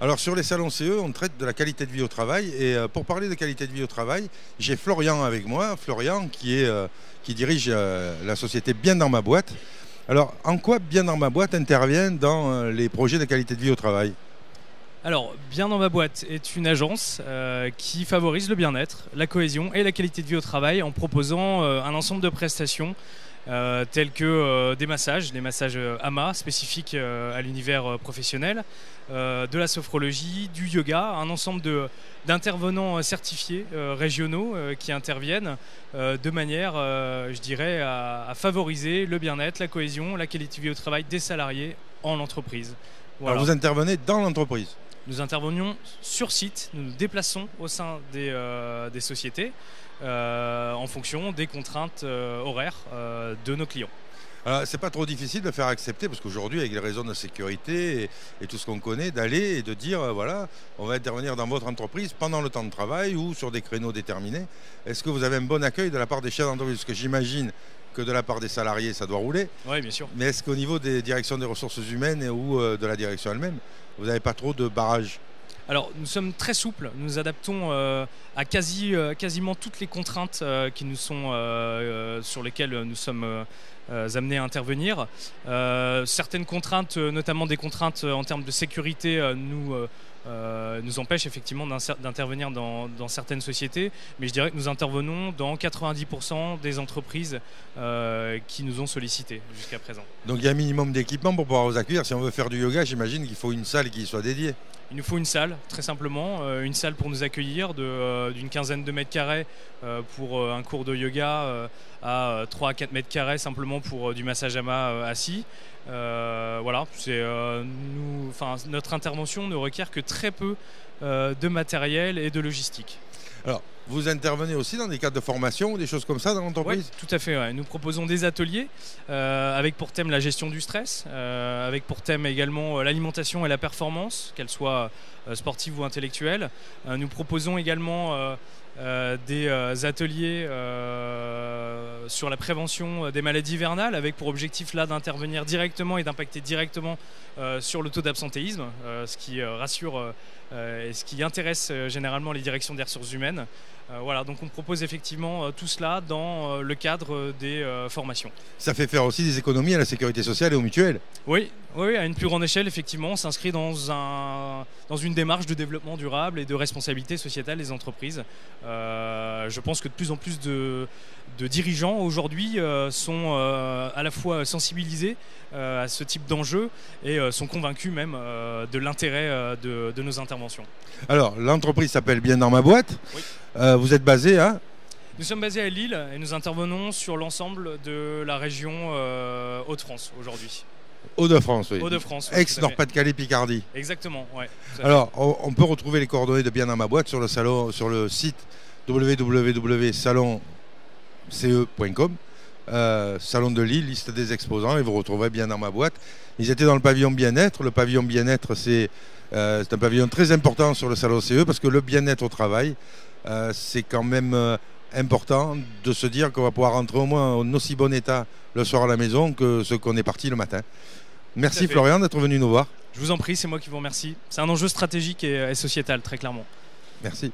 Alors sur les salons CE, on traite de la qualité de vie au travail. Et pour parler de qualité de vie au travail, j'ai Florian avec moi. Florian qui dirige la société Bien dans ma boîte. Alors en quoi Bien dans ma boîte intervient dans les projets de qualité de vie au travail? Alors, Bien dans ma boîte est une agence qui favorise le bien-être, la cohésion et la qualité de vie au travail en proposant un ensemble de prestations tels que des massages AMA spécifiques à l'univers professionnel, de la sophrologie, du yoga, un ensemble d'intervenants certifiés régionaux qui interviennent de manière, je dirais, à favoriser le bien-être, la cohésion, la qualité de vie au travail des salariés en entreprise. Voilà. Alors vous intervenez dans l'entreprise? Nous intervenions sur site, nous nous déplaçons au sein des sociétés en fonction des contraintes horaires de nos clients. Alors, c'est pas trop difficile de faire accepter, parce qu'aujourd'hui, avec les raisons de sécurité et tout ce qu'on connaît, d'aller et de dire, voilà, on va intervenir dans votre entreprise pendant le temps de travail ou sur des créneaux déterminés. Est-ce que vous avez un bon accueil de la part des chefs d'entreprise? Parce que j'imagine que de la part des salariés, ça doit rouler. Oui, bien sûr. Mais est-ce qu'au niveau des directions des ressources humaines ou de la direction elle-même, vous n'avez pas trop de barrages? Alors, nous sommes très souples, nous nous adaptons à quasiment toutes les contraintes qui nous sont, sur lesquelles nous sommes amenés à intervenir. Certaines contraintes, notamment des contraintes en termes de sécurité, nous empêchent effectivement d'intervenir dans certaines sociétés, mais je dirais que nous intervenons dans 90% des entreprises qui nous ont sollicités jusqu'à présent. Donc il y a un minimum d'équipement pour pouvoir vous accueillir. Si on veut faire du yoga, j'imagine qu'il faut une salle qui soit dédiée. Il nous faut une salle, très simplement, une salle pour nous accueillir d'une quinzaine de mètres carrés pour un cours de yoga à 3 à 4 mètres carrés simplement pour du massage AMA assis. Voilà, notre intervention ne requiert que très peu de matériel et de logistique. Alors, vous intervenez aussi dans des cadres de formation ou des choses comme ça dans l'entreprise? Oui, tout à fait. Ouais. Nous proposons des ateliers avec pour thème la gestion du stress, avec pour thème également l'alimentation et la performance, qu'elle soit sportive ou intellectuelle. Nous proposons également des ateliers sur la prévention des maladies hivernales, avec pour objectif là d'intervenir directement et d'impacter directement sur le taux d'absentéisme, ce qui rassure et ce qui intéresse généralement les directions des ressources humaines. Voilà, donc on propose effectivement tout cela dans le cadre des formations. Ça fait faire aussi des économies à la sécurité sociale et aux mutuelles? Oui, à une plus grande échelle, effectivement, on s'inscrit dans une démarche de développement durable et de responsabilité sociétale des entreprises. Je pense que de plus en plus de dirigeants aujourd'hui sont à la fois sensibilisés à ce type d'enjeu et sont convaincus même de l'intérêt de nos interventions. Alors, l'entreprise s'appelle Bien dans ma boîte. Oui. Vous êtes basé à? Nous sommes basés à Lille et nous intervenons sur l'ensemble de la région Hauts-de-France aujourd'hui. Hauts-de-France, oui. Hauts-de-France. Oui, Ex-Nord-Pas-de-Calais, Picardie. Exactement, ouais. Alors, on peut retrouver les coordonnées de Bien dans ma boîte sur le site www.salonce.com. Salon de Lille, liste des exposants, et vous retrouverez Bien dans ma boîte. Ils étaient dans le pavillon bien-être. Le pavillon bien-être, c'est un pavillon très important sur le salon CE, parce que le bien-être au travail, c'est quand même important de se dire qu'on va pouvoir rentrer au moins en aussi bon état le soir à la maison que ce qu'on est parti le matin. Merci Florian d'être venu nous voir. Je vous en prie, c'est moi qui vous remercie. C'est un enjeu stratégique et sociétal, très clairement. Merci.